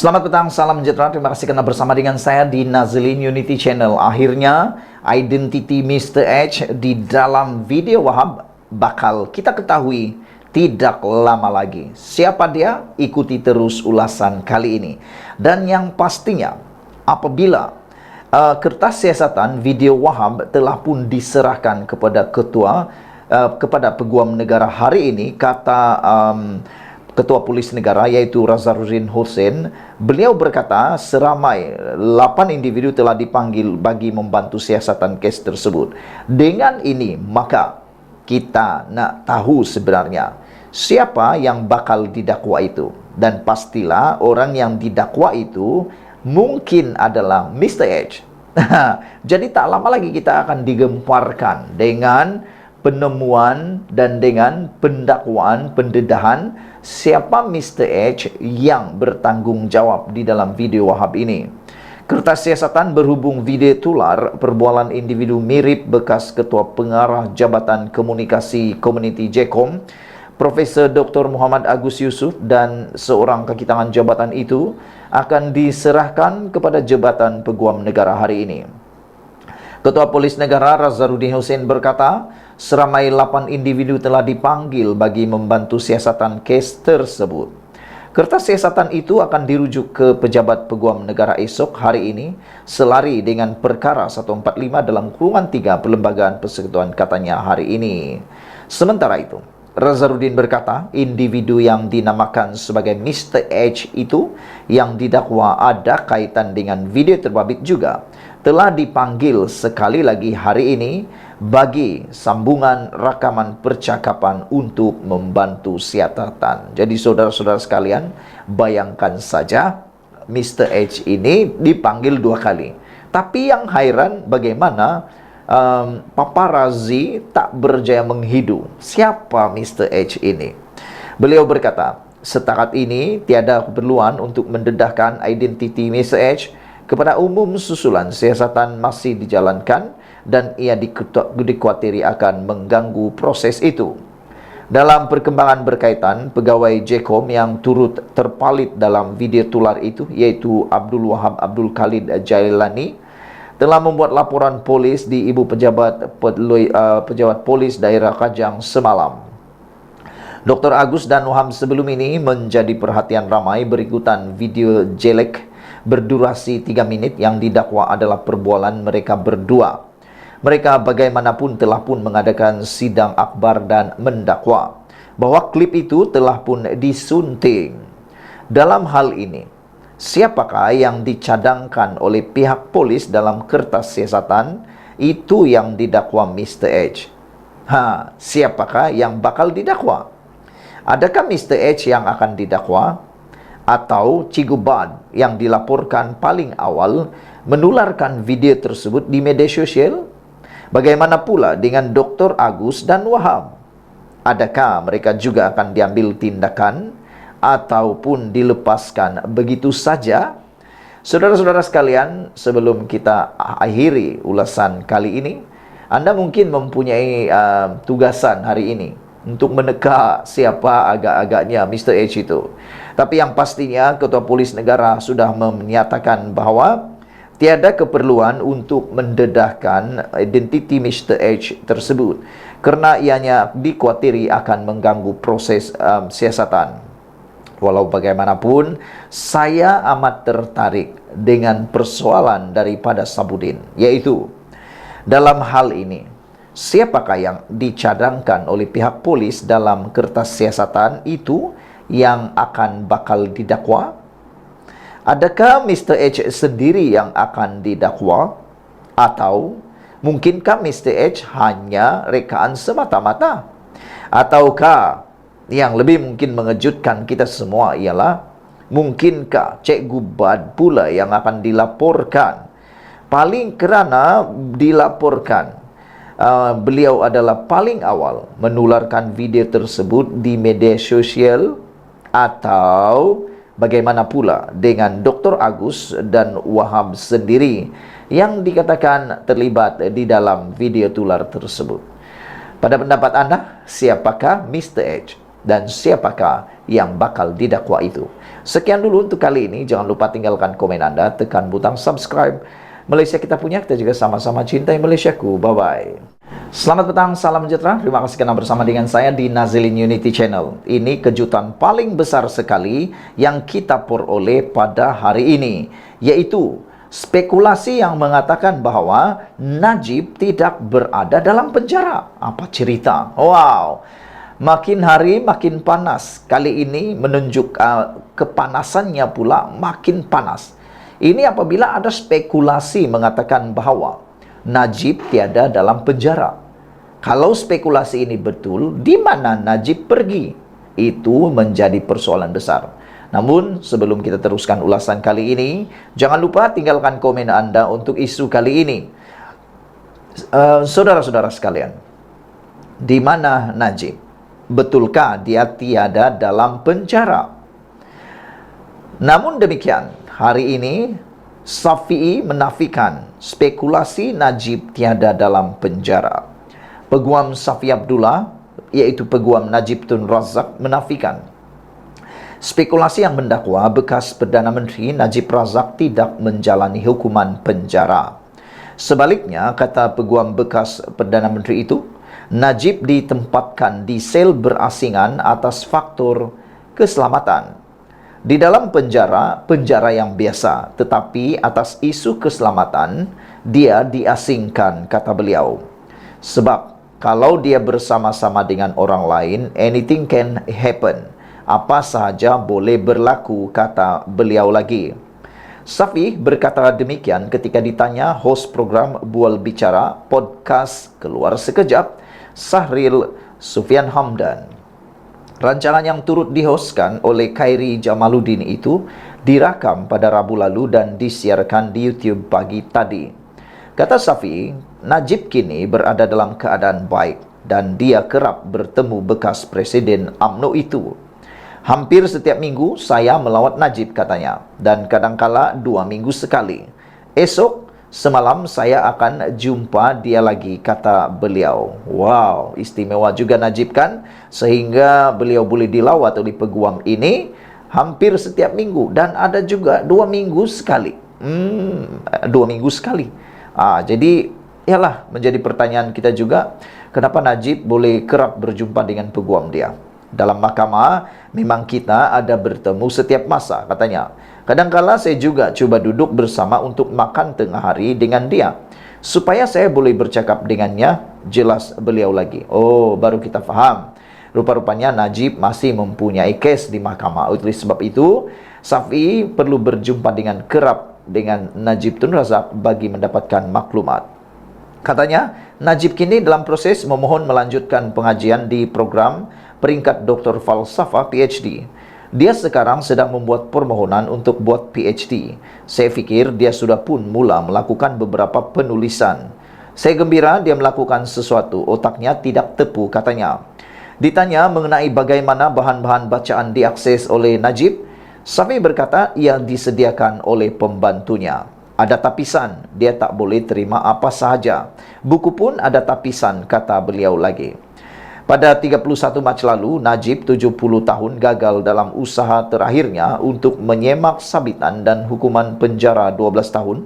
Selamat petang, salam sejahtera. Terima kasih karena bersama dengan saya di Nazlin Unity Channel. Akhirnya, identiti Mr. H di dalam video Wahab bakal kita ketahui tidak lama lagi. Siapa dia? Ikuti terus ulasan kali ini. Dan yang pastinya, apabila kertas siasatan video Wahab telah pun diserahkan kepada kepada Peguam Negara hari ini, kata Ketua Polis Negara yaitu Razarudin Hussein, beliau berkata seramai 8 individu telah dipanggil bagi membantu siasatan kes tersebut. Dengan ini maka kita nak tahu sebenarnya siapa yang bakal didakwa itu, dan pastilah orang yang didakwa itu mungkin adalah Mr. H. Jadi tak lama lagi kita akan digemparkan dengan penemuan dan dengan pendakwaan, pendedahan siapa Mr. H yang bertanggung jawab di dalam video Wahab ini. Kertas siasatan berhubung video tular perbualan individu mirip bekas Ketua Pengarah Jabatan Komunikasi Komuniti JKOM, Profesor Dr. Muhammad Agus Yusuf, dan seorang kaki tangan jabatan itu akan diserahkan kepada Jabatan Peguam Negara hari ini. Ketua Polis Negara Razarudin Hussein berkata, seramai 8 individu telah dipanggil bagi membantu siasatan kes tersebut. Kertas siasatan itu akan dirujuk ke Pejabat Peguam Negara esok hari ini, selari dengan perkara 145 dalam kurungan 3 Perlembagaan Persekutuan katanya hari ini. Sementara itu, Razarudin berkata, individu yang dinamakan sebagai Mr. H itu yang didakwa ada kaitan dengan video terbabit juga telah dipanggil sekali lagi hari ini bagi sambungan rakaman percakapan untuk membantu siasatan. Jadi saudara-saudara sekalian, bayangkan saja Mr. H ini dipanggil 2 kali. Tapi yang hairan bagaimana paparazzi tak berjaya menghidu siapa Mr. H ini. Beliau berkata, setakat ini tiada keperluan untuk mendedahkan identiti Mr. H. Kepada umum susulan siasatan masih dijalankan dan ia dikhawatiri akan mengganggu proses itu. Dalam perkembangan berkaitan, pegawai JKOM yang turut terpalit dalam video tular itu yaitu Abdul Wahab Abdul Khalid Jailani telah membuat laporan polis di Ibu Pejabat Polis Daerah Kajang semalam. Dr. Agus dan Wahab sebelum ini menjadi perhatian ramai berikutan video jelek berdurasi 3 menit yang didakwa adalah perbualan mereka berdua. Mereka bagaimanapun telah pun mengadakan sidang akbar dan mendakwa bahwa klip itu telah pun disunting. Dalam hal ini, siapakah yang dicadangkan oleh pihak polis dalam kertas siasatan itu yang didakwa Mr. H? Siapakah yang bakal didakwa? Adakah Mr. H yang akan didakwa? Atau Cigubad yang dilaporkan paling awal menularkan video tersebut di media sosial? Bagaimana pula dengan Dr. Agus dan Wahab? Adakah mereka juga akan diambil tindakan ataupun dilepaskan begitu saja? Saudara-saudara sekalian, sebelum kita akhiri ulasan kali ini, Anda mungkin mempunyai tugasan hari ini untuk meneka siapa agak-agaknya Mr. H itu. Tapi yang pastinya Ketua Polis Negara sudah menyatakan bahwa tiada keperluan untuk mendedahkan identiti Mr. H tersebut kerana ianya dikhawatiri akan mengganggu proses siasatan. Walau bagaimanapun, saya amat tertarik dengan persoalan daripada Sabudin, yaitu dalam hal ini, siapakah yang dicadangkan oleh pihak polis dalam kertas siasatan itu yang akan bakal didakwa? Adakah Mr. H sendiri yang akan didakwa? Atau mungkinkah Mr. H hanya rekaan semata-mata? Ataukah yang lebih mungkin mengejutkan kita semua ialah mungkinkah Cikgu Bad pula yang akan dilaporkan? Paling kerana dilaporkan beliau adalah paling awal menularkan video tersebut di media sosial, atau bagaimana pula dengan Dr. Agus dan Wahab sendiri yang dikatakan terlibat di dalam video tular tersebut. Pada pendapat Anda, siapakah Mr. H? dan siapakah yang bakal didakwa itu. Sekian dulu untuk kali ini. Jangan lupa tinggalkan komen Anda, tekan butang subscribe. Malaysia kita punya, kita juga sama-sama cintai Malaysiaku. Bye-bye. Selamat petang, salam sejahtera. Terima kasih karena bersama dengan saya di Nazilin Unity Channel. Ini kejutan paling besar sekali yang kita peroleh pada hari ini, yaitu spekulasi yang mengatakan bahwa Najib tidak berada dalam penjara. Apa cerita? Wow, makin hari makin panas. Kali ini menunjuk kepanasannya pula makin panas. Ini apabila ada spekulasi mengatakan bahwa Najib tiada dalam penjara. Kalau spekulasi ini betul, di mana Najib pergi? Itu menjadi persoalan besar. Namun, sebelum kita teruskan ulasan kali ini, jangan lupa tinggalkan komen Anda untuk isu kali ini. Saudara-saudara sekalian, di mana Najib? Betulkah dia tiada dalam penjara? Namun demikian, hari ini Syafi'i menafikan spekulasi Najib tiada dalam penjara. Peguam Syafi'i Abdullah, yaitu Peguam Najib Tun Razak, menafikan spekulasi yang mendakwa bekas Perdana Menteri Najib Razak tidak menjalani hukuman penjara. Sebaliknya, kata Peguam bekas Perdana Menteri itu, Najib ditempatkan di sel berasingan atas faktor keselamatan. Di dalam penjara yang biasa, tetapi atas isu keselamatan, dia diasingkan, kata beliau. Sebab, kalau dia bersama-sama dengan orang lain, anything can happen. Apa sahaja boleh berlaku, kata beliau lagi. Syafi'i berkata demikian ketika ditanya host program Bual Bicara podcast Keluar Sekejap, Sahril Sufian Hamdan. Rancangan yang turut dihostkan oleh Khairi Jamaluddin itu direkam pada Rabu lalu dan disiarkan di YouTube pagi tadi. Kata Syafi'i, Najib kini berada dalam keadaan baik dan dia kerap bertemu bekas Presiden UMNO itu. Hampir setiap minggu saya melawat Najib, katanya, dan kadangkala 2 minggu sekali. Esok semalam saya akan jumpa dia lagi, kata beliau. Wow, istimewa juga Najib kan, sehingga beliau boleh dilawat oleh peguam ini hampir setiap minggu, dan ada juga 2 minggu sekali. 2 minggu sekali. Jadi ialah menjadi pertanyaan kita juga, kenapa Najib boleh kerap berjumpa dengan peguam dia. Dalam mahkamah, memang kita ada bertemu setiap masa, katanya. Kadangkala saya juga cuba duduk bersama untuk makan tengah hari dengan dia, supaya saya boleh bercakap dengannya, jelas beliau lagi. Oh, baru kita faham. Rupa-rupanya Najib masih mempunyai kes di mahkamah. Oleh sebab itu, Syafi'i perlu berjumpa dengan kerap dengan Najib Tun Razak bagi mendapatkan maklumat. Katanya, Najib kini dalam proses memohon melanjutkan pengajian di program peringkat Doktor Falsafah PhD. Dia sekarang sedang membuat permohonan untuk buat PhD. Saya fikir dia sudah pun mula melakukan beberapa penulisan. Saya gembira dia melakukan sesuatu, otaknya tidak tepu, katanya. Ditanya mengenai bagaimana bahan-bahan bacaan diakses oleh Najib, Syafi'i berkata ia disediakan oleh pembantunya. Ada tapisan, dia tak boleh terima apa sahaja. Buku pun ada tapisan, kata beliau lagi. Pada 31 Mac lalu, Najib 70 tahun gagal dalam usaha terakhirnya untuk menyemak sabitan dan hukuman penjara 12 tahun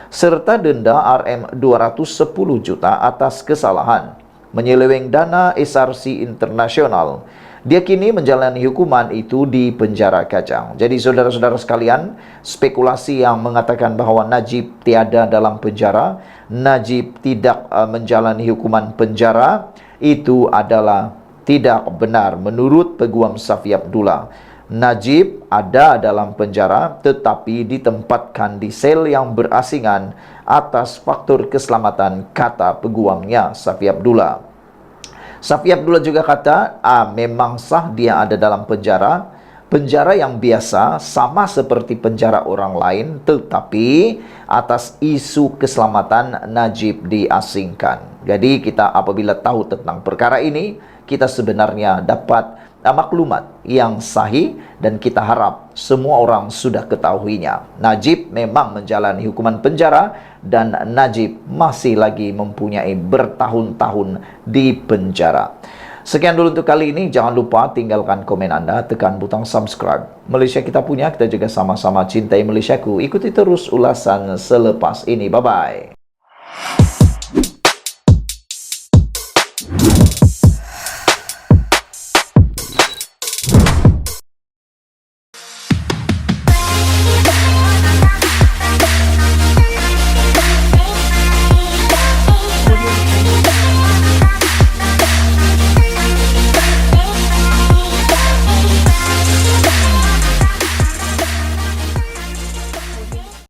serta denda RM210 juta atas kesalahan menyeleweng dana SRC Internasional. Dia kini menjalani hukuman itu di penjara kacang. Jadi saudara-saudara sekalian, spekulasi yang mengatakan bahwa Najib tiada dalam penjara, Najib tidak menjalani hukuman penjara, itu adalah tidak benar menurut Peguam Syafi'i Abdullah. Najib ada dalam penjara tetapi ditempatkan di sel yang berasingan atas faktor keselamatan, kata peguamnya Syafi'i Abdullah. Syafi'i Abdullah juga kata, memang sah dia ada dalam penjara, penjara yang biasa sama seperti penjara orang lain, tetapi atas isu keselamatan Najib diasingkan. Jadi kita apabila tahu tentang perkara ini, kita sebenarnya dapat maklumat yang sahih dan kita harap semua orang sudah ketahuinya. Najib memang menjalani hukuman penjara dan Najib masih lagi mempunyai bertahun-tahun di penjara. Sekian dulu untuk kali ini. Jangan lupa tinggalkan komen Anda, tekan butang subscribe. Malaysia kita punya, kita juga sama-sama cintai Malaysiaku. Ikuti terus ulasan selepas ini. Bye-bye.